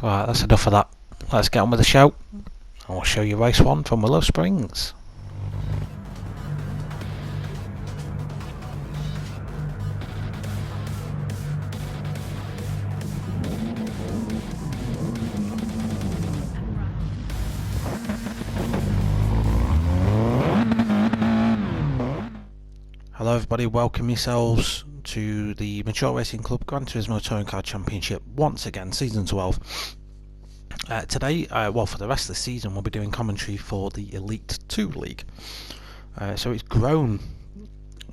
Right, that's enough of that. Let's get on with the show. I'll show you race 1 from Willow Springs. Hello everybody, welcome yourselves to the Mature Racing Club Gran Turismo Touring Car Championship once again, Season 12. Today, well, for the rest of the season, we'll be doing commentary for the Elite 2 League. So it's grown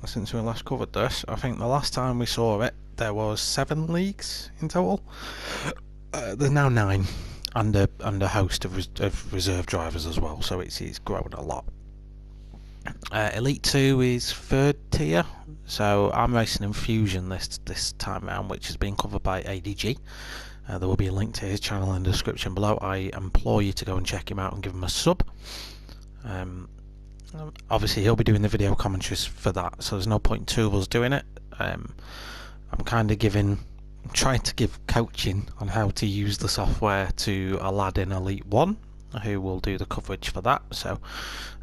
since we last covered this. I think the last time we saw it, there was 7 leagues in total. There's now 9, and a host of reserve drivers as well, so it's grown a lot. Elite 2 is 3rd tier, so I'm racing in Fusion this time round, which is being covered by ADG. There will be a link to his channel in the description below. I implore you to go and check him out and give him a sub. Obviously he'll be doing the video commentaries for that, so there's no point in two of us doing it. I'm kind of trying to give coaching on how to use the software to a lad in Elite 1 who will do the coverage for that. So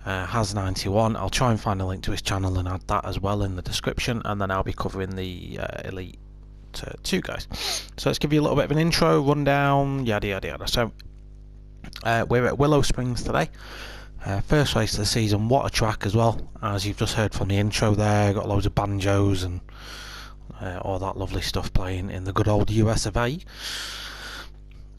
Has91, I'll try and find a link to his channel and add that as well in the description, and then I'll be covering the Elite 2 guys. So let's give you a little bit of an intro, rundown, yada yada yada. So we're at Willow Springs today. First race of the season. What a track as well, as you've just heard from the intro there. Got loads of banjos and all that lovely stuff playing in the good old US of A.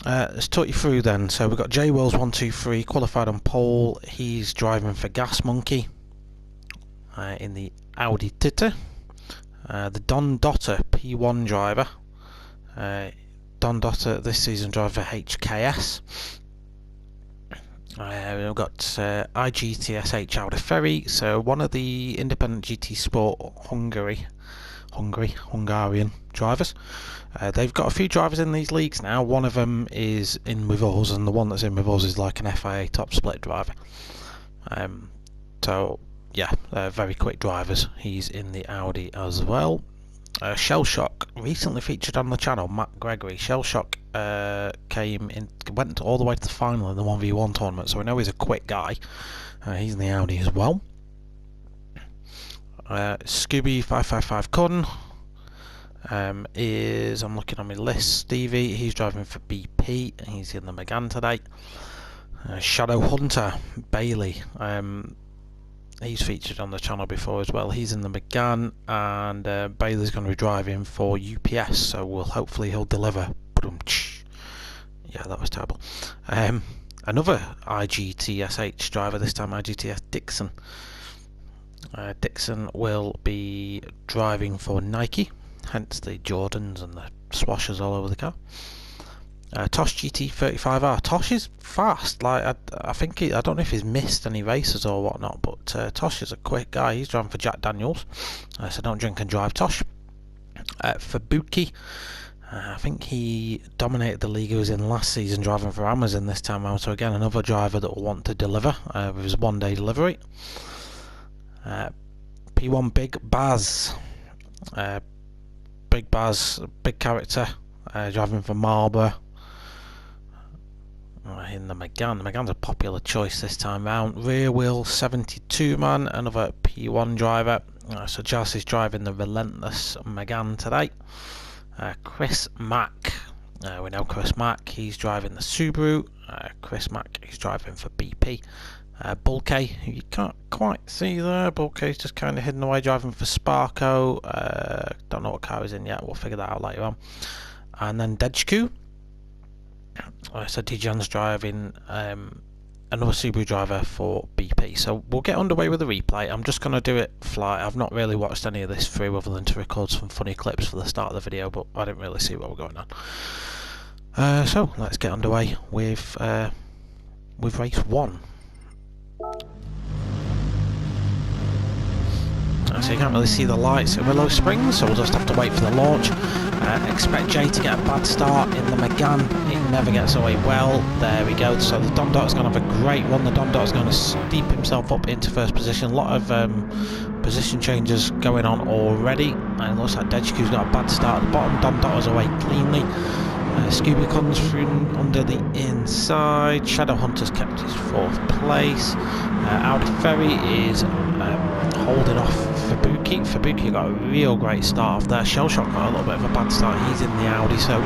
Let's talk you through then. So we've got J Wills 123 qualified on pole. He's driving for Gas Monkey in the Audi TT. The Don Dotter P1 driver. Don Dotter this season driver for HKS. We've got IGTSH out of Ferry, so one of the independent GT Sport Hungarian drivers. They've got a few drivers in these leagues now. One of them is in with us, and the one that's in with us is like an FIA top split driver. So yeah, very quick drivers. He's in the Audi as well. Shell Shock recently featured on the channel. Matt Gregory. Shell Shock went all the way to the final in the 1v1 tournament, so we know he's a quick guy. He's in the Audi as well. Scooby 555 Kun is, I'm looking on my list, Stevie. He's driving for BP. He's in the Megane today. Shadow Hunter Bailey. He's featured on the channel before as well. He's in the Megane, and Bailey's going to be driving for UPS, so hopefully he'll deliver. Yeah, that was terrible. Another IGTSH driver, this time IGTS Dixon. Dixon will be driving for Nike, hence the Jordans and the swashers all over the car. Tosh GT35R. Tosh is fast. Like I think I don't know if he's missed any races or whatnot, but Tosh is a quick guy. He's driving for Jack Daniels, so don't drink and drive, Tosh. For Buki, I think he dominated the league he was in last season, driving for Amazon this time around. So again, another driver that will want to deliver with his one-day delivery. P1 Big Baz. Big Baz, big character, driving for Marlborough. In the Megane. The Megane's a popular choice this time round. Rear Wheel 72 man, another P1 driver. So Jazz is driving the Relentless Megane today. Chris Mack. We know Chris Mack. He's driving the Subaru. Chris Mack. He's driving for BP. Bulkey, who you can't quite see there. Bulkey's just kind of hidden away, driving for Sparko. Don't know what car he's in yet. We'll figure that out later on. And then Dejku. So Dijon's driving another Subaru driver for BP. So we'll get underway with the replay. I'm just going to do it fly. I've not really watched any of this through other than to record some funny clips for the start of the video, but I didn't really see what was going on. So let's get underway with race 1. So you can't really see the lights at Willow Springs, so we'll just have to wait for the launch. Expect Jay to get a bad start in the McGann. It never gets away well. There we go. So the Don Dot's going to have a great one. The Don Dot's going to steep himself up into first position. A lot of position changes going on already. And it looks like Dejku's got a bad start at the bottom. Don Dot was away cleanly. Scooby comes through under the inside. Shadow Hunter's kept his 4th place. Adey Ferry is holding off Fabuki. Fabuki got a real great start off there. Shellshock got a little bit of a bad start. He's in the Audi, so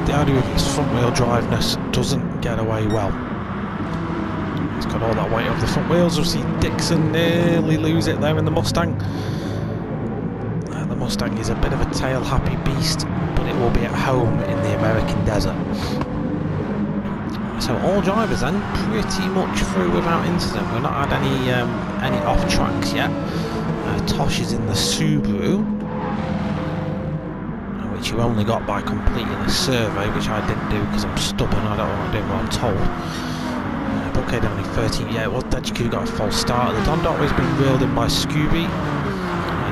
the Audi with its front wheel driveness doesn't get away well. It's got all that weight off the front wheels. We'll see Dixon nearly lose it there in the Mustang. The Mustang is a bit of a tail-happy beast, but it will be at home in the American desert. So all drivers then pretty much through without incident. We've not had any off tracks yet. Tosh is in the Subaru, which you only got by completing a survey, which I didn't do because I'm stubborn. I don't want to do what I'm told. Buckhead only 13. Yeah, well, Dejku got a false start. The Don Dot has been reeled in by Scooby.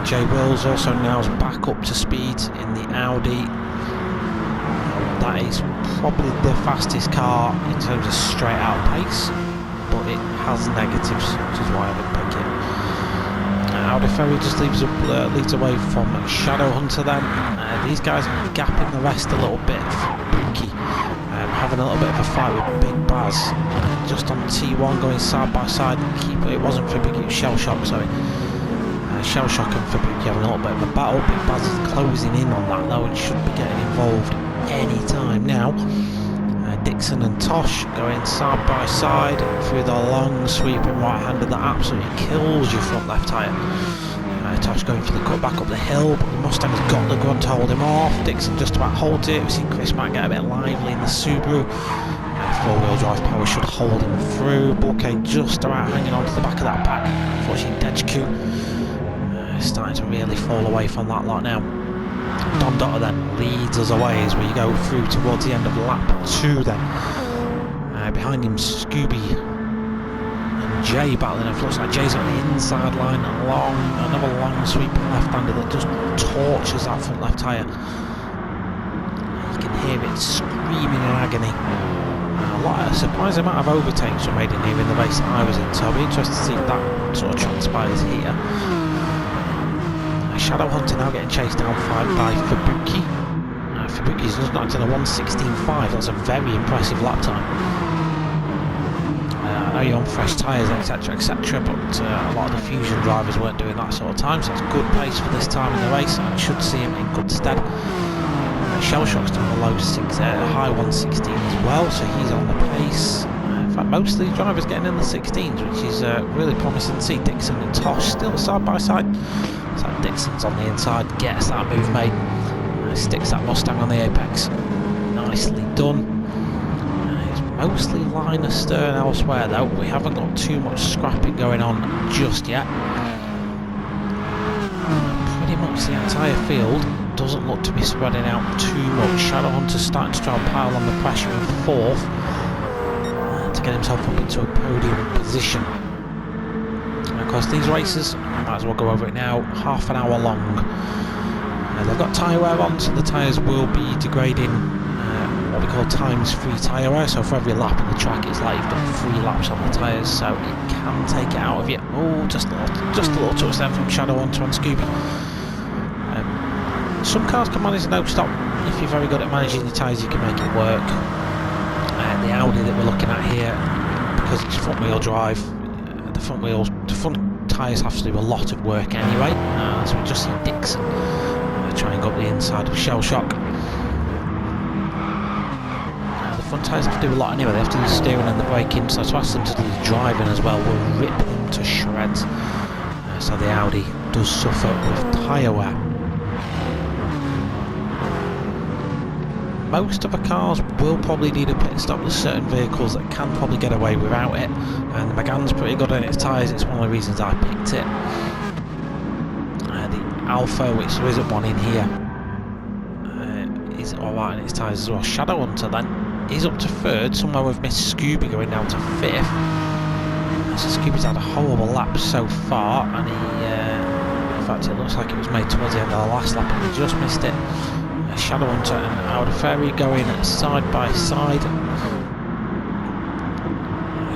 Jay Wills also now is back up to speed in the Audi. That is probably the fastest car in terms of straight out pace, but it has negatives, which is why I didn't pick it. Adey Ferry just leads away from Shadow Hunter then. These guys are gapping the rest a little bit. Fabuki having a little bit of a fight with Big Baz. Just on T1 going side by side. It wasn't Fabuki, it was Shellshock, sorry. Shellshock and Fabuki having a little bit of a battle. Big Baz is closing in on that though and should be getting involved any time now. Dixon and Tosh going side by side through the long sweeping right-hander that absolutely kills your front left tyre. Tosh going for the cut back up the hill, but the Mustang's got the grunt to hold him off. Dixon just about holds it. We see Chris might get a bit lively in the Subaru. 4-wheel drive power should hold him through. Buckhead just about hanging on to the back of that pack. Unfortunately, Dejku is starting to really fall away from that lot now. Don Dotter then leads us away as we go through towards the end of lap 2 then. Behind him Scooby and Jay battling it. Looks like Jay's on the inside line. Another long sweeping left-hander that just tortures that front left tyre. You can hear it screaming in agony. A surprising amount of overtakes were made in here in the race that I was in, so I'll be interested to see if that sort of transpires here. Shadow Hunter now getting chased down by Fabuki. Fabuki's just knocked in a 1:16.5. That's a very impressive lap time. I know you're on fresh tyres, etc, etc, but a lot of the Fusion drivers weren't doing that sort of time, so that's good pace for this time in the race. I should see him in good stead. Shellshock's done a high 1:16 as well, so he's on the pace. In fact, most of these drivers getting in the 16s, which is really promising to see. Dixon and Tosh still side by side. So Dixon's on the inside, gets that move made, sticks that Mustang on the apex. Nicely done. It's mostly line astern elsewhere though. We haven't got too much scrapping going on just yet. Pretty much the entire field doesn't look to be spreading out too much. Shadow Hunter's starting to try and pile on the pressure in 4th to get himself up into a podium position. And of course these races, I might as well go over it now, half an hour long. They've got tyre wear on, so the tyres will be degrading what we call ×3 tyre wear. So for every lap on the track it's like you've done 3 laps on the tyres, so it can take it out of you. Oh, just a little touch there from Shadow Hunter and Scooby. Some cars can manage no stop. If you're very good at managing your tyres, you can make it work. The Audi that we're looking at here, because it's front wheel drive, the front tyres have to do a lot of work anyway. So we just see Dixon trying up the inside of Shellshock. The front tyres have to do a lot anyway. They have to do the steering and the braking, so to ask them to do the driving as well will rip them to shreds. So the Audi does suffer with tyre wear. most of the cars will probably need a pit stop. There's certain vehicles that can probably get away without it, and the Megane's pretty good on its tyres. It's one of the reasons I picked it. The Alpha, which there isn't one in here, is alright on its tyres as well. Shadow Hunter then is up to third. Somewhere we've missed Scooby going down to fifth. So Scooby's had a horrible lap so far, and he, in fact it looks like it was made towards the end of the last lap and he just missed it. Shadow Hunter and Adey Ferry going side by side.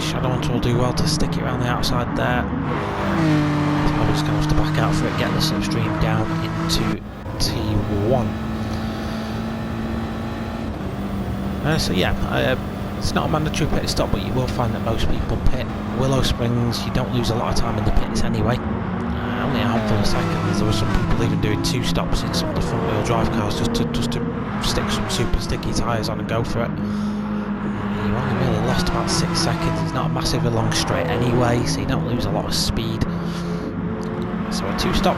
Shadow Hunter will do well to stick it around the outside there. He's probably just going to have to back out for it, get the slipstream down into T1. So yeah, it's not a mandatory pit stop, but you will find that most people pit. Willow Springs, you don't lose a lot of time in the pits anyway. Only a handful of seconds. There were some people even doing 2 stops in some of the front wheel drive cars just to stick some super sticky tyres on and go for it. You only really lost about 6 seconds. It's not a massively long straight anyway, so you don't lose a lot of speed. So a 2 stop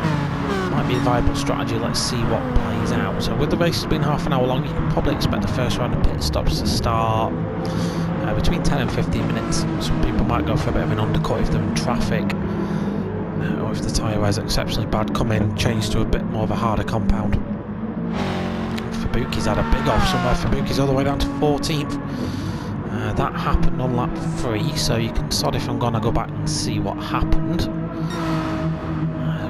might be a viable strategy. Let's see what plays out. So with the race being half an hour long, you can probably expect the first round of pit stops to start between 10 and 15 minutes. Some people might go for a bit of an undercut if they're in traffic, or if the tyre wear's exceptionally bad, come in, change to a bit more of a harder compound. Fabuki's had a big off somewhere. Fabuki's all the way down to 14th. That happened on lap 3, so you can sod if I'm going to go back and see what happened.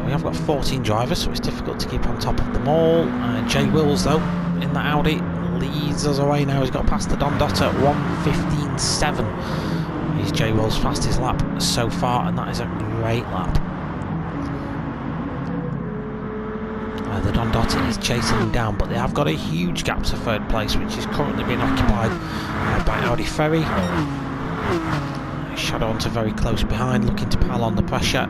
We have got 14 drivers, so it's difficult to keep on top of them all. Jay Wills, though, in that Audi, leads us away now. He's got past the Don Dot at 1:15.7. He's Jay Wills' fastest lap so far, and that is a great lap. The Don Dot is chasing him down, but they have got a huge gap to third place, which is currently being occupied by Adey Ferry. Shadow Hunter very close behind, looking to pile on the pressure.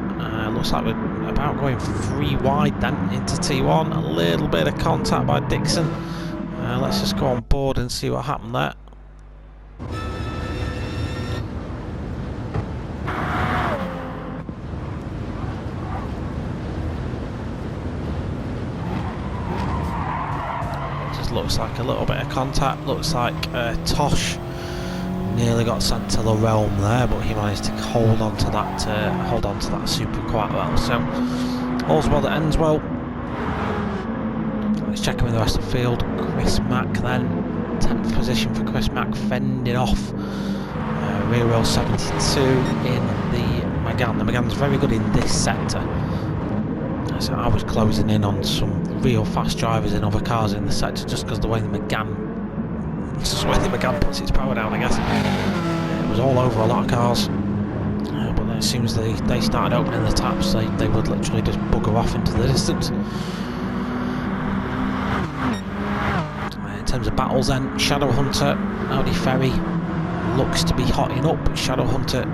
Looks like we're about going 3 wide then into T1. A little bit of contact by Dixon. Let's just go on board and see what happened there. Just looks like a little bit of contact. Looks like Tosh nearly got sent to the realm there, but he managed to hold on to that super quite well. So all's well that ends well. Let's check in with the rest of the field. Chris Mack then, 10th position for Chris Mack, fending off rear wheel 72 in the Megane. The Megane's very good in this sector. So I was closing in on some real fast drivers in other cars in the sector just because the way the Megane puts its power down, I guess. It was all over a lot of cars, but then as soon as they started opening the taps, they would literally just bugger off into the distance. In terms of battles then, Shadow Hunter, Adey Ferry looks to be hotting up. Shadow Hunter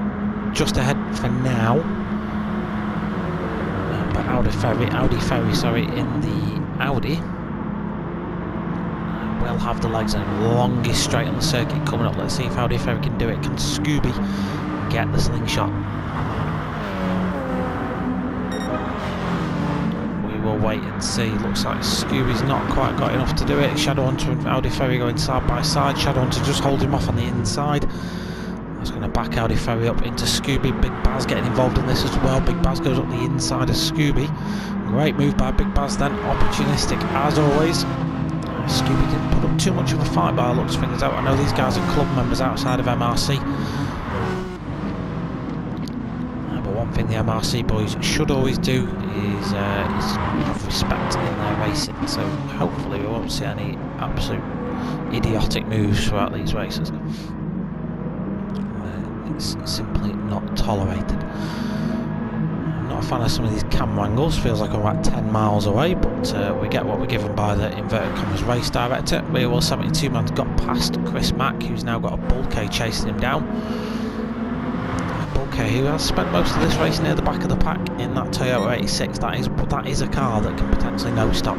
just ahead for now, but Adey Ferry in the Audi will have the legs and longest straight on the circuit coming up. Let's see if Adey Ferry can do it. Can Scooby get the slingshot? We will wait and see. Looks like Scooby's not quite got enough to do it. Shadow Hunter and Adey Ferry going side by side. Shadow Hunter just holding him off on the inside. That's going to back Adey Ferry up into Scooby. Big Baz getting involved in this as well. Big Baz goes up the inside of Scooby. Great move by Big Baz then. Opportunistic as always. Scooby didn't put up too much of a fight by the looks of things out. I know these guys are club members outside of MRC. But one thing the MRC boys should always do is have respect in their racing. So hopefully we won't see any absolute idiotic moves throughout these races. It's simply not tolerated. I'm not a fan of some of these camera angles. Feels like I'm about 10 miles away, but we get what we're given by the inverted commas race director. Rear wheel 72 man's got past Chris Mack, who's now got a Bulkhead chasing him down. Bulkhead, who has spent most of this race near the back of the pack in that Toyota 86. That is a car that can potentially no stop.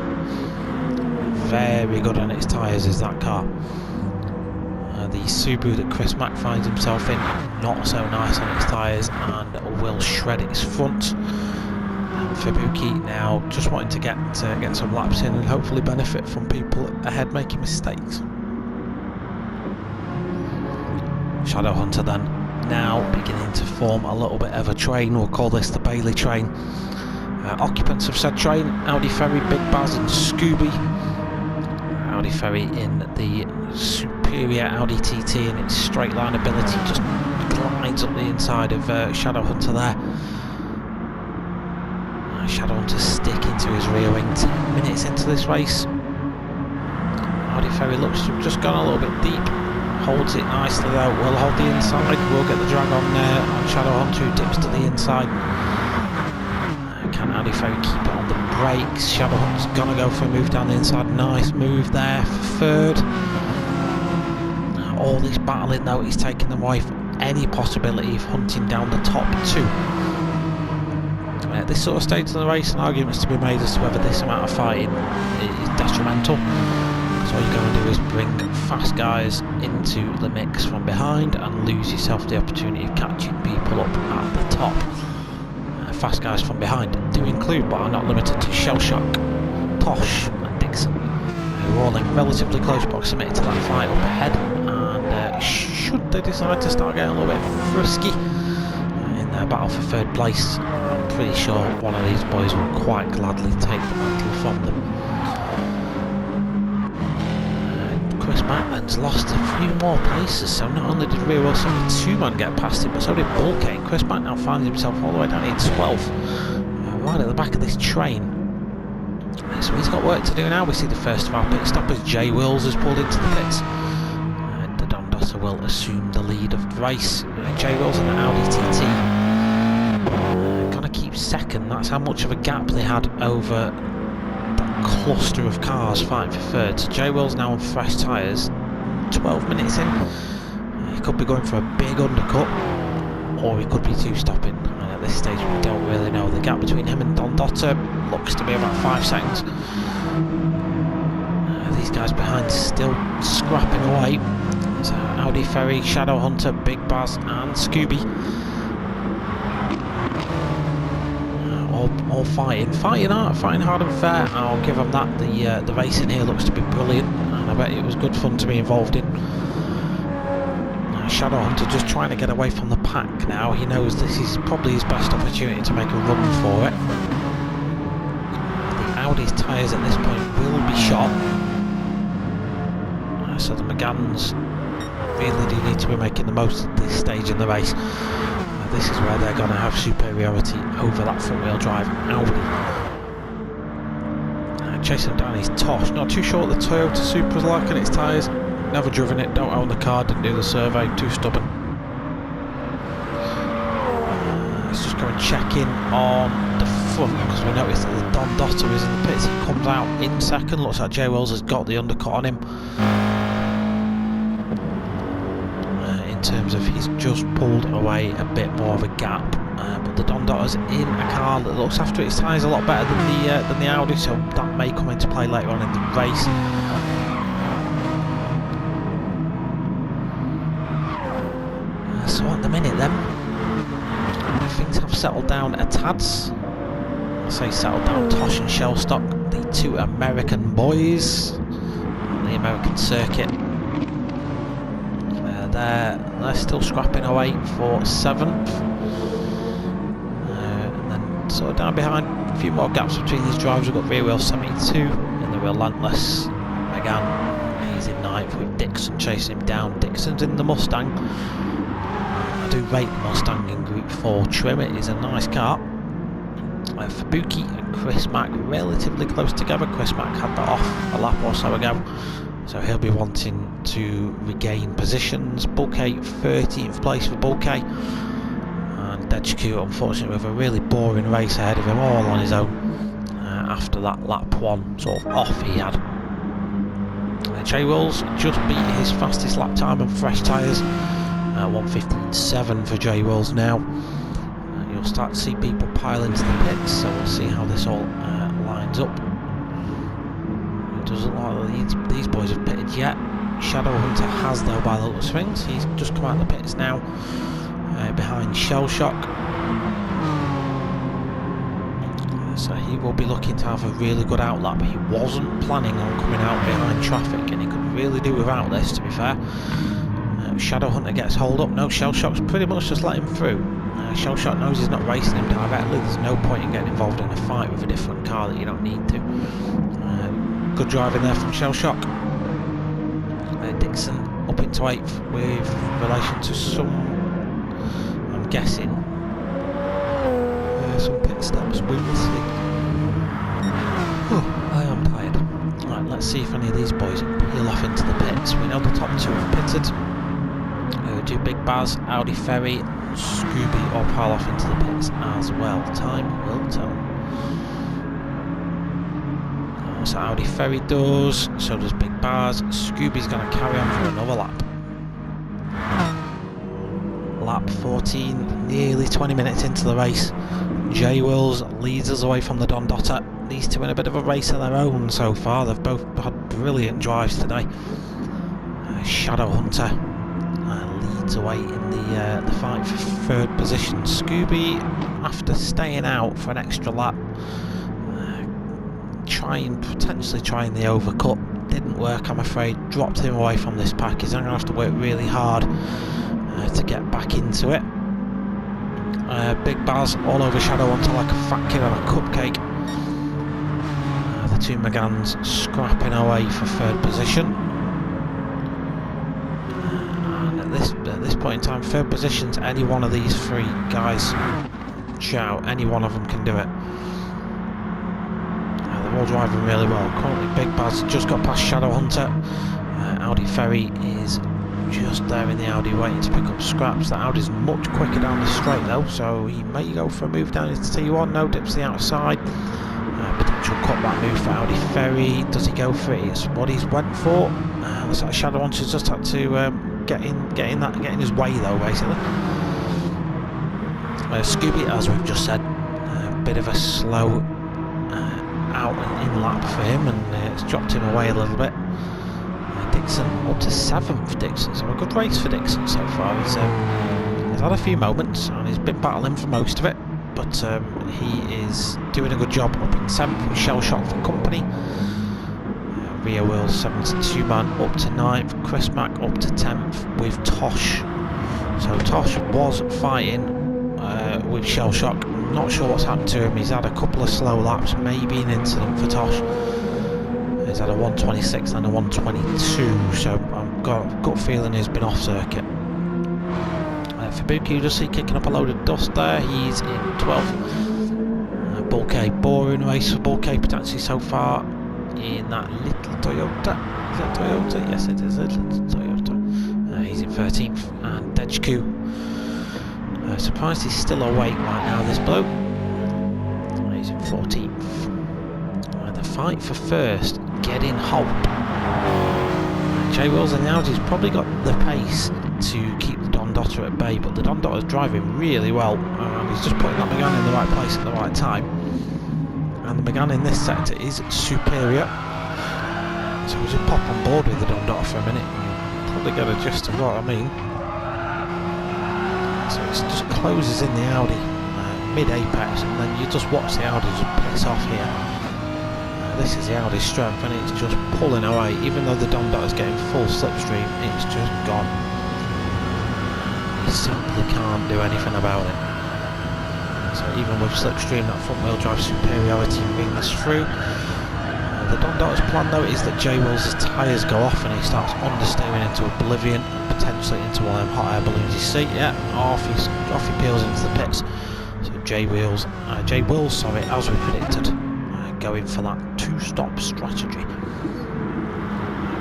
Very good on its tyres is that car. The Subaru that Chris Mack finds himself in, not so nice on its tyres and will shred its front. Fabuki now just wanting to get some laps in and hopefully benefit from people ahead making mistakes. Shadow Hunter then now beginning to form a little bit of a train. We'll call this the Bailey train. Occupants of said train: Adey Ferry, Big Baz and Scooby. Adey Ferry in the superior Audi TT and its straight line ability just glides up the inside of Shadow Hunter there. Shadow Hunter sticking to his rear wing. 10 minutes into this race. Adey Ferry looks to have just gone a little bit deep. Holds it nicely though. Will hold the inside. Will get the drag on Shadow Hunter, who dips to the inside. Can Adey Ferry keep it on the brakes? Shadow Hunter's gonna go for a move down the inside. Nice move there for third. All this battling though, he's taking them away from any possibility of hunting down the top two. At this sort of stage of the race, an argument is to be made as to whether this amount of fighting is detrimental. So all you're going to do is bring fast guys into the mix from behind and lose yourself the opportunity of catching people up at the top. Fast guys from behind do include, but are not limited to, Shellshock, Tosh and Dixon, who are all in relatively close proximity to that fight up ahead, and should they decide to start getting a little bit frisky in their battle for third place, I'm pretty sure one of these boys will quite gladly take the mantle from them. Chris Macklin's lost a few more places, so not only did Rear Wheel 72-man get past him, but so did Bulkane. Chris Mack now finds himself all the way down in 12th, right at the back of this train. So he's got work to do now. We see the first of our pit stoppers. Jay Wills has pulled into the pits. The Don Dosser will assume the lead of the race. Jay Wills in the Audi TT. Gonna keep second. That's how much of a gap they had over cluster of cars fighting for third. So Jay Wills now on fresh tyres, 12 minutes in. He could be going for a big undercut, or he could be two-stopping. At this stage we don't really know. The gap between him and Don Dotter looks to be about 5 seconds. These guys behind still scrapping away. So Adey Ferry, Shadow Hunter, Big Baz and Scooby all fighting hard and fair. I'll give them that. The racing here looks to be brilliant, and I bet it was good fun to be involved in. Shadow Hunter just trying to get away from the pack now. He knows this is probably his best opportunity to make a run for it. The Audi's tyres at this point will be shot, so the McGann's really do need to be making the most of this stage in the race. This is where they're going to have superiority over that front wheel drive Audi. Chasing down his Tosh. Not too sure what the Toyota Supra's like on its tyres. Never driven it, don't own the car, didn't do the survey, too stubborn. Let's just go and check in on the front, because we noticed that the Don Dotter is in the pits. He comes out in second. Looks like Jay Wells has got the undercut on him. In terms of he's just pulled away a bit more of a gap, but the Don Dotter's in a car that looks after its tyres a lot better than the Audi, so that may come into play later on in the race. So at the minute then, things have settled down a tads. I say settled down. Tosh and Shellstock, the two American boys on the American circuit. They're still scrapping away for 7th, and then sort of down behind, a few more gaps between these drivers. We've got Rear Wheel 72 in the relentless McGann. He's in 9th with Dixon chasing him down. Dixon's in the Mustang. I do rate the Mustang in Group 4 trim. It is a nice car. Fabuki and Chris Mack relatively close together. Chris Mack had that off a lap or so ago, so he'll be wanting to regain positions. Bulkay 13th place for Bulkay, and Dejku unfortunately with a really boring race ahead of him, all on his own after that lap 1 sort of off he had. Jay Wills just beat his fastest lap time on fresh tyres, 1:15.7 for Jay Wills now. You'll start to see people pile into the pits, so we'll see how this all lines up. It doesn't look like these boys have pitted yet. Shadow Hunter has though by Willow Springs. He's just come out of the pits now, behind Shellshock. So he will be looking to have a really good outlap. He wasn't planning on coming out behind traffic, and he could really do without this, to be fair. Shadow Hunter gets hold up. No, Shell Shock's pretty much just let him through. Shell Shock knows he's not racing him directly. There's no point in getting involved in a fight with a different car that you don't need to. Good driving there from Shell Shock. Dixon up into 8th with relation to some, I'm guessing, some pit stops. We will see. I am tired. Right, let's see if any of these boys peel off into the pits. We know the top 2 have pitted. Do Big Baz, Audi Ferry, Scooby all pile off into the pits as well. Time will tell. So Audi Ferry does, so does Big Baz. Scooby's going to carry on for another lap. Lap 14, nearly 20 minutes into the race. J Wills leads us away from the Don Dotter. These two in a bit of a race of their own so far. They've both had brilliant drives today. Shadow Hunter leads away in the fight for 3rd position. Scooby, after staying out for an extra lap, potentially trying the overcut, didn't work, I'm afraid. Dropped him away from this pack. He's going to have to work really hard to get back into it. Big Baz all over Shadow Hunter like a fat kid on a cupcake. The two Megans scrapping away for 3rd position. And at this point in time, 3rd position's any one of these 3 guys. Shout, any one of them can do it. They're all driving really well. Currently Big Baz just got past Shadow Hunter. Audi Ferry is just there in the Audi waiting to pick up scraps. The Audi's much quicker down the straight though, so he may go for a move down into T1. No, dips to the outside. Potential cutback move for Audi Ferry. Does he go for it? It's what he's went for. Looks like Shadow Hunter's just had to get in his way though, basically. Scooby, as we've just said, a bit of a slow out and in lap for him, and it's dropped him away a little bit. Dixon up to 7th. Dixon, so a good race for Dixon so far. He's had a few moments and he's been battling for most of it, but he is doing a good job up in 7th with Shell Shock for company. Rear Wheel 72 man up to 9th. Chris Mack up to 10th with Tosh. So Tosh was fighting with Shell Shock. Not sure what's happened to him. He's had a couple of slow laps, maybe an incident for Tosh. He's had a 126 and a 122, so I've got a gut feeling he's been off circuit. Fabuki, you just see kicking up a load of dust there. He's in 12th. Bulkey, boring race for Bulkey potentially so far in that little Toyota. Is that Toyota? Yes, it is a little Toyota. He's in 13th, and Dejku. Surprised he's still awake right now, this bloke. He's in 14th. The fight for 1st, getting Holt. J Wills and the Audi's probably got the pace to keep the Don Dotter at bay, but the Don Dotter's driving really well, and he's just putting that Megane in the right place at the right time. And the Megane in this sector is superior, so we'll just pop on board with the Don Dotter for a minute. Probably get a gist of what I mean. So it just closes in the Audi mid-apex, and then you just watch the Audi just piss off here. This is the Audi's strength, and it's just pulling away. Even though the Don Dotter's getting full slipstream, it's just gone. You simply can't do anything about it. So even with slipstream, that front wheel drive superiority rings through. The Don Dotter's plan though is that J Wills' tyres go off and he starts understeering into oblivion, potentially into one of them hot air balloons you see. Yeah, off he peels into the pits. So J Wills, as we predicted, going for that 2-stop strategy.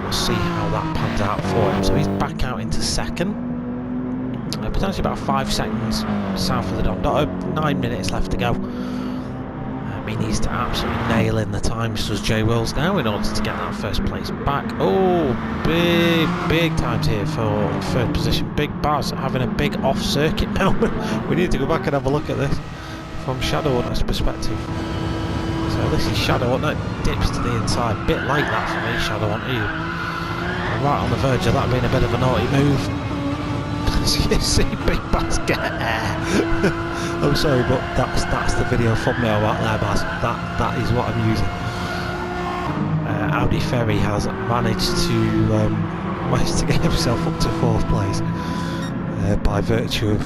We'll see how that pans out for him. So he's back out into 2nd. Potentially about 5 seconds south of the Don Dotter. 9 minutes left to go. He needs to absolutely nail in the times, does J Wills now, in order to get that 1st place back. Oh, big times here for 3rd position. Big Baz having a big off-circuit moment. We need to go back and have a look at this from Shadow Hunter's perspective. So this is Shadow Hunter, dips to the inside. Bit like that for me, Shadow Hunter. Right on the verge of that being a bit of a naughty move. You see Big Baz get air. I'm sorry, but that's the video thumbnail right there, Baz. That is what I'm using. Audi Ferry has managed to managed to get himself up to 4th place by virtue of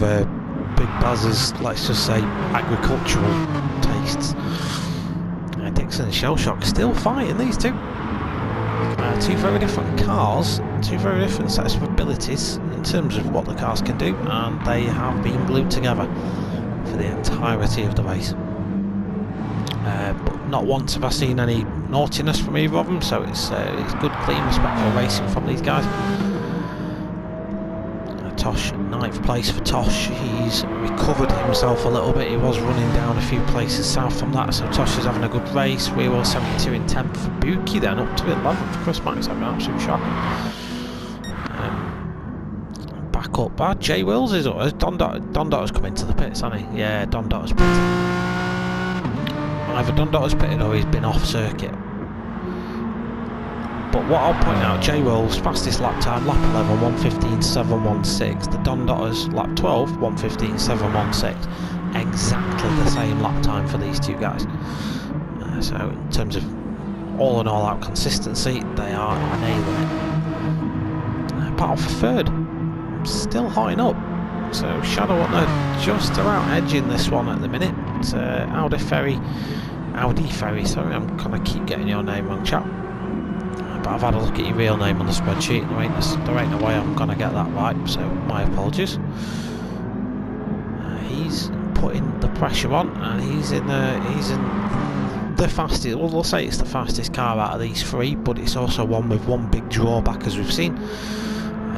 Big Baz's, let's just say, agricultural tastes. Dixon and Shellshock still fighting, these two. Two very different cars, two very different sets of abilities in terms of what the cars can do, and they have been glued together for the entirety of the race. But not once have I seen any naughtiness from either of them, so it's good, clean, respectful racing from these guys. Tosh, 9th place for Tosh. He's recovered himself a little bit. He was running down a few places south from that, so Tosh is having a good race. We were 72 in 10th for Buki, then up to 11th for Chris Max, having an absolute shock. Back up, Jay Wills is up. Don Dotter's come into the pits, hasn't he? Yeah, Don Dotter's pitted. Either Don Dotter's pitted or he's been off circuit. But what I'll point out, Jay Wills, fastest lap time, lap 11, 1:15.716. The Don Dotters, lap 12, 1:15.716. Exactly the same lap time for these two guys. So in terms of all and all out consistency, they are nailing it. Battle for 3rd, still hotting up. So Shadow Hunter just about edging this one at the minute. It's Audi Ferry, sorry, I'm gonna keep getting your name wrong, chap. But I've had a look at your real name on the spreadsheet, and there ain't no way I'm going to get that right, so my apologies. He's putting the pressure on, and he's in the fastest, well, we'll say it's the fastest car out of these three, but it's also one with one big drawback, as we've seen.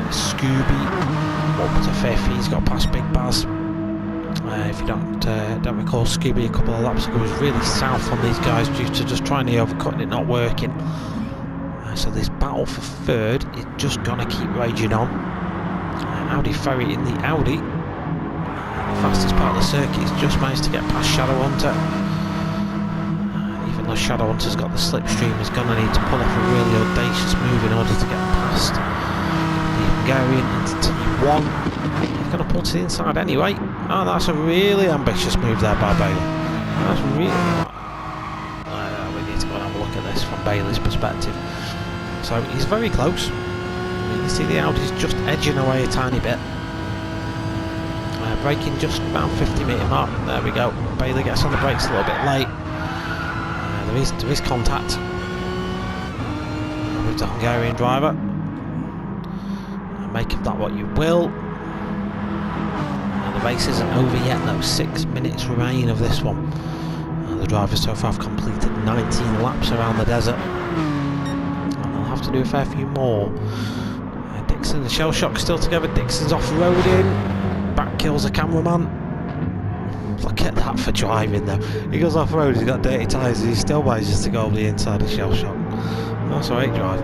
Scooby up to 5th, he's got past Big Baz. If you don't recall, Scooby a couple of laps ago was really south on these guys due to just trying to overcut and it not working. So this battle for 3rd is just going to keep raging on. Audi Ferry in the Audi, the fastest part of the circuit, has just managed to get past Shadow Hunter. Even though Shadow Hunter's got the slipstream, he's going to need to pull off a really audacious move in order to get past the Hungarian into T1. He's going to pull to the inside anyway. Oh, that's a really ambitious move there by Bailey. That's really... we need to go and have a look at this from Bailey's perspective. So he's very close. You can see the Audi's just edging away a tiny bit. Braking just around 50-metre mark. There we go. Bailey gets on the brakes a little bit late. There is contact with the Hungarian driver. Make of that what you will. The race isn't over yet though. 6 minutes remain of this one. The drivers so far have completed 19 laps around the desert. To do a fair few more. Dixon and Shellshock still together. Dixon's off-roading, back kills a cameraman. Look at that for driving though. He goes off-road, he's got dirty tyres, he still manages to go over the inside of Shellshock. That's a great drive.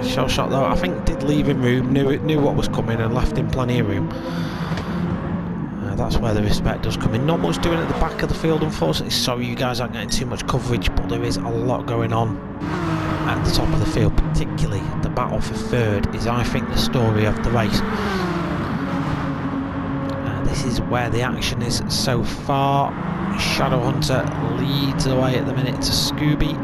Shellshock though, I think did leave him room, knew what was coming and left him plenty of room. That's where the respect does come in. Not much doing at the back of the field, unfortunately. Sorry you guys aren't getting too much coverage, but there is a lot going on at the top of the field, particularly the battle for 3rd is, I think, the story of the race. This is where the action is so far. Shadow Hunter leads the way at the minute to Scooby.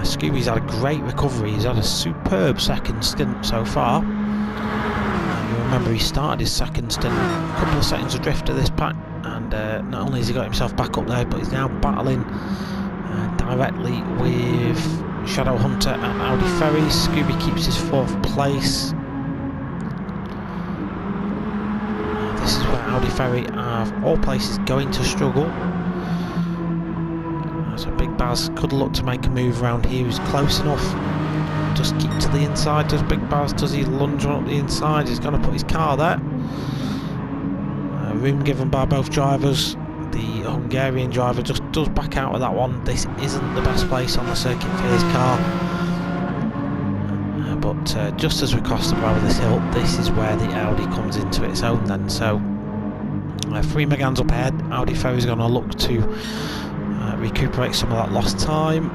Scooby's had a great recovery, he's had a superb second stint so far. You remember he started his second stint a couple of seconds adrift of this pack, and not only has he got himself back up there, but he's now battling directly with Shadow Hunter and Audi Ferry. Scooby keeps his 4th place. This is where Audi Ferry are, of all places, going to struggle. So Big Baz could look to make a move around here. He's close enough. Just keep to the inside. Does Big Baz? Does he lunge on up the inside? He's going to put his car there. Room given by both drivers. The Hungarian driver just does back out of that one. This isn't the best place on the circuit for his car. But just as we cross the brow of this hill, this is where the Audi comes into its own then. So 3 Megans up ahead. Audi Ferry's going to look to recuperate some of that lost time.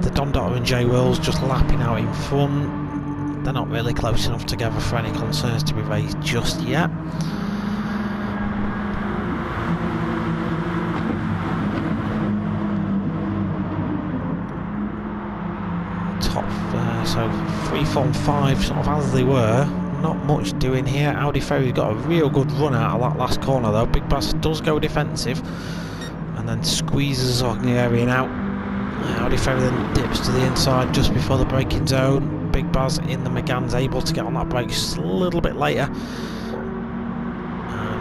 The Don Dotter and Jay Wills just lapping out in front. They're not really close enough together for any concerns to be raised just yet. So 3, 4 and 5 sort of as they were. Not much doing here. Adey Ferry's got a real good run out of that last corner though. Big Baz does go defensive and then squeezes Hungarian out. Adey Ferry then dips to the inside just before the braking zone. Big Baz in the Megane's able to get on that brake just a little bit later.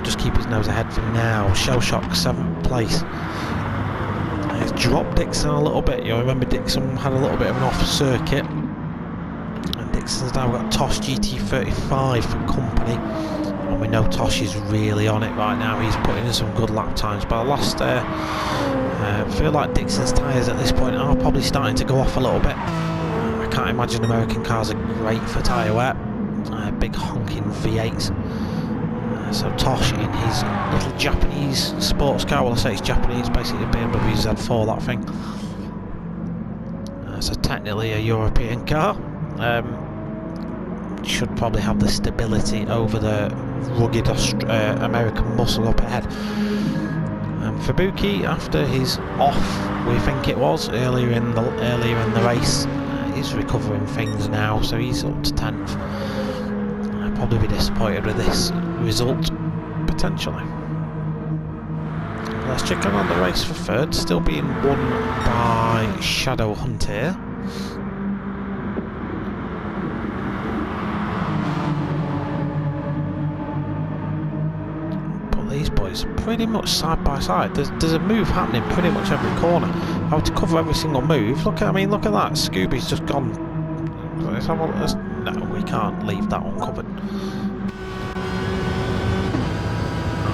Just keep his nose ahead for now. Shell Shock 7th place. He's dropped Dixon a little bit. You'll remember Dixon had a little bit of an off circuit. And Dixon's now got Tosh GT35 for company. And we know Tosh is really on it right now. He's putting in some good lap times. But I feel like Dixon's tyres at this point are probably starting to go off a little bit. I can't imagine American cars are great for tyre wear. Big honking V8s. So Tosh in his little Japanese sports car, well I say it's Japanese, basically a BMW Z4 that thing. So technically a European car. Should probably have the stability over the rugged American muscle up ahead. Fabuki, after his off, we think it was earlier in the race, he's recovering things now, so he's up to 10th. I'd probably be disappointed with this result, potentially. Let's check in on the race for third, still being won by Shadow Hunt here. But these boys are pretty much side by side. There's a move happening pretty much every corner. How to cover every single move. Look at that. Scooby's just gone. Let's have a look. No, we can't leave that uncovered.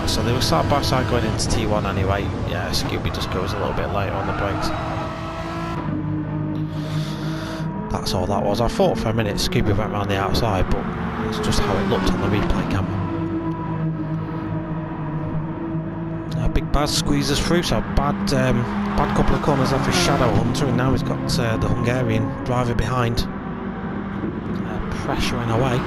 So they were side by side going into T1 anyway. Yeah, Scooby just goes a little bit later on the brakes. That's all that was. I thought for a minute Scooby went around the outside, but it's just how it looked on the replay cam. Big Baz squeezes through, so bad couple of corners off his Shadow Hunter, and now he's got the Hungarian driver behind, pressuring away.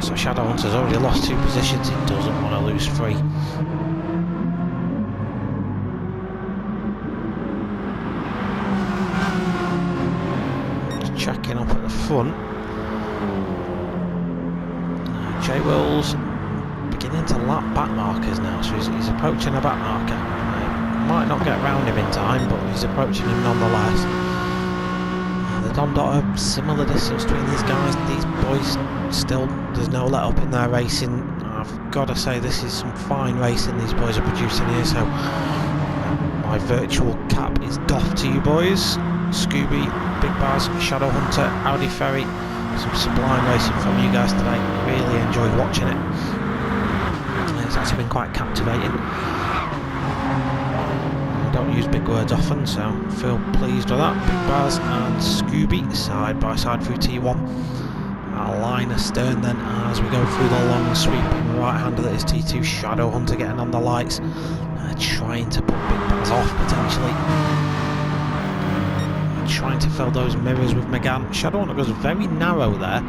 So Shadow Hunter's already lost 2 positions, he doesn't want to lose 3. Just checking up at the front. J-Will's beginning to lap back markers now, so he's approaching a back marker. Might not get round him in time, but he's approaching him nonetheless. The Don Dotter, similar distance between these guys. These boys still, there's no let up in their racing. I've got to say, this is some fine racing these boys are producing here, so my virtual cap is doffed to you boys. Scooby, Big Baz, Shadow Hunter, Adey Ferry, some sublime racing from you guys today. Really enjoyed watching it. It's actually been quite captivating. I don't use big words often, so feel pleased with that. Big Baz and Scooby side by side through T1. A line astern then as we go through the long sweeping right hander that is T2. Shadow Hunter getting on the lights, trying to put Big Baz off potentially. Trying to fill those mirrors with Megane. Shadow Hunter goes very narrow there.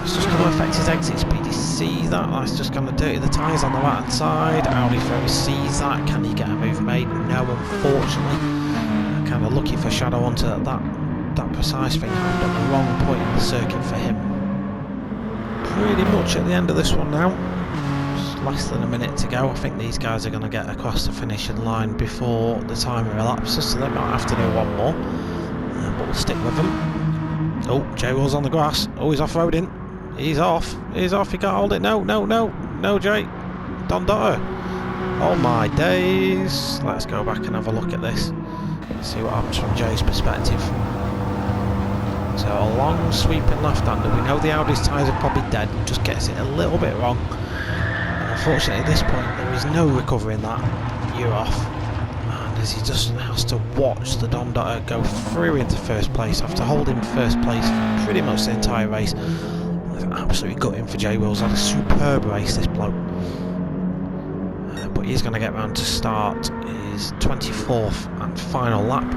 It's just going to affect his exit speed. He sees that. That's just going to dirty the tyres on the right hand side. Adey Ferry sees that. Can he get a move made? No, unfortunately. Kind of lucky for Shadow Hunter that that precise thing happened at the wrong point in the circuit for him. Pretty much at the end of this one now. Just less than a minute to go. I think these guys are going to get across the finishing line before the timer elapses, so they might have to do one more. But we'll stick with them. Oh, J-Will's on the grass. Oh, he's off-roading. He's off. He's off. He can't hold it. No, no, no. No, Jay. Don Dotter. Oh my days. Let's go back and have a look at this. See what happens from Jay's perspective. So a long sweeping left-hander. We know the Audi's tyres are probably dead. Just gets it a little bit wrong. And unfortunately at this point there is no recovering that. You're off. And as he just has to watch the Don Dotter go through into first place after holding first place pretty much the entire race. Absolutely gutting for J-Will's. Had a superb race, this bloke. But he's going to get round to start his 24th and final lap.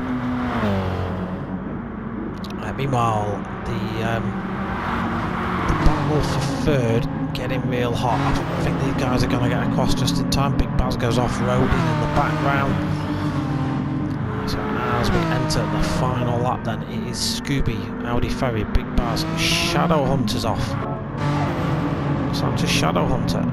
Meanwhile, the battle for third getting real hot. I think these guys are going to get across just in time. Big Baz goes off-roading in the background. as we enter the final lap then, it is Scooby, Audi Ferry, Big Baz, Shadow Hunter's off. So I'm just Shadow Hunter.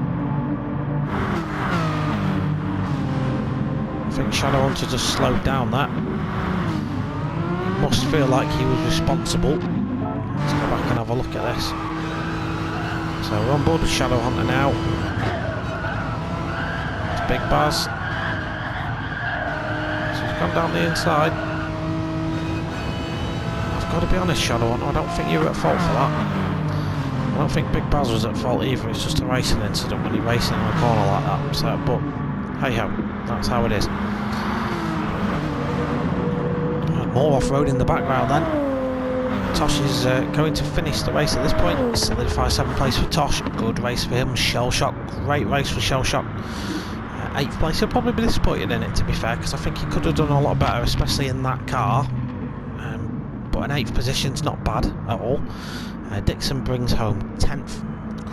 I think Shadow Hunter just slowed down that. He must feel like he was responsible. Let's go back and have a look at this. So we're on board with Shadow Hunter now. It's Big Baz. So he's gone down the inside. I've got to be honest, Shadow Hunter, I don't think you were at fault for that. I don't think Big Baz was at fault either. It's just a racing incident when you're racing in a corner like that. So, but hey ho, that's how it is. More off-road in the background then. Tosh is going to finish the race at this point. Solidify 7th place for Tosh. Good race for him. Shell Shock. Great race for Shell Shock. 8th place. He'll probably be disappointed in it, to be fair, because I think he could have done a lot better, especially in that car. But an 8th position's not bad at all. Dixon brings home 10th.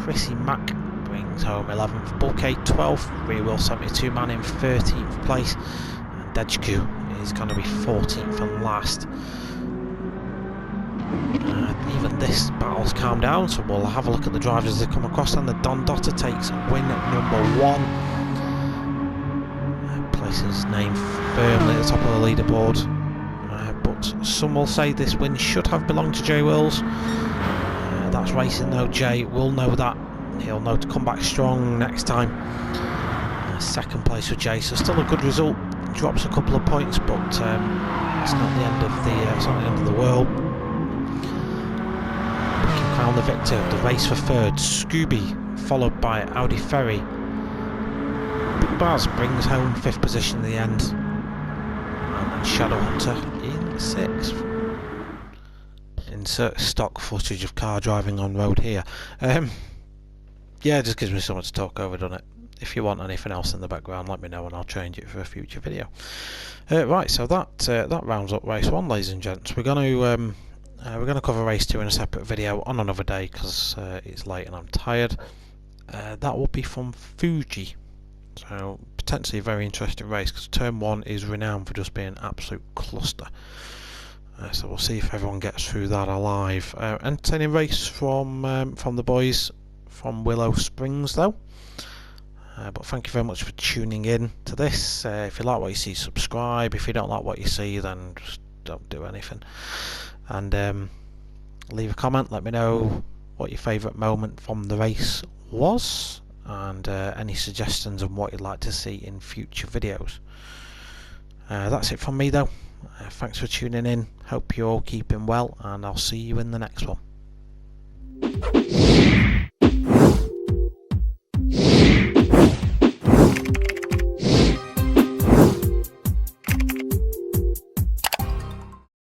Chrissy Mack brings home 11th. Bulkade 12th. Rear wheel 72 man in 13th place. And Dejku is going to be 14th and last. Even this battle's calmed down, so we'll have a look at the drivers as they come across. And the Don Dotter takes win number 1. Places his name firmly at the top of the leaderboard. But some will say this win should have belonged to Jay Wills. That's racing though. Jay will know that. He'll know to come back strong next time. 2nd place for Jay, so still a good result. Drops a couple of points, but it's not the end of the world. We can crown the victor. The race for 3rd, Scooby, followed by Audi Ferry. Big Baz brings home 5th position in the end, and then Shadow Hunter in 6th. Insert stock footage of car driving on road here. Yeah, it just gives me something to talk over, doesn't it? If you want anything else in the background, let me know and I'll change it for a future video. Right, so that rounds up race 1, ladies and gents. We're going to cover race 2 in a separate video on another day because it's late and I'm tired. That will be from Fuji, so potentially a very interesting race because turn 1 is renowned for just being an absolute cluster. So we'll see if everyone gets through that alive. Entertaining race from the boys from Willow Springs though. But thank you very much for tuning in to this. If you like what you see, subscribe. If you don't like what you see, then just don't do anything. And leave a comment. Let me know what your favourite moment from the race was, and any suggestions on what you'd like to see in future videos. That's it from me though. Thanks for tuning in. Hope you're all keeping well, and I'll see you in the next one.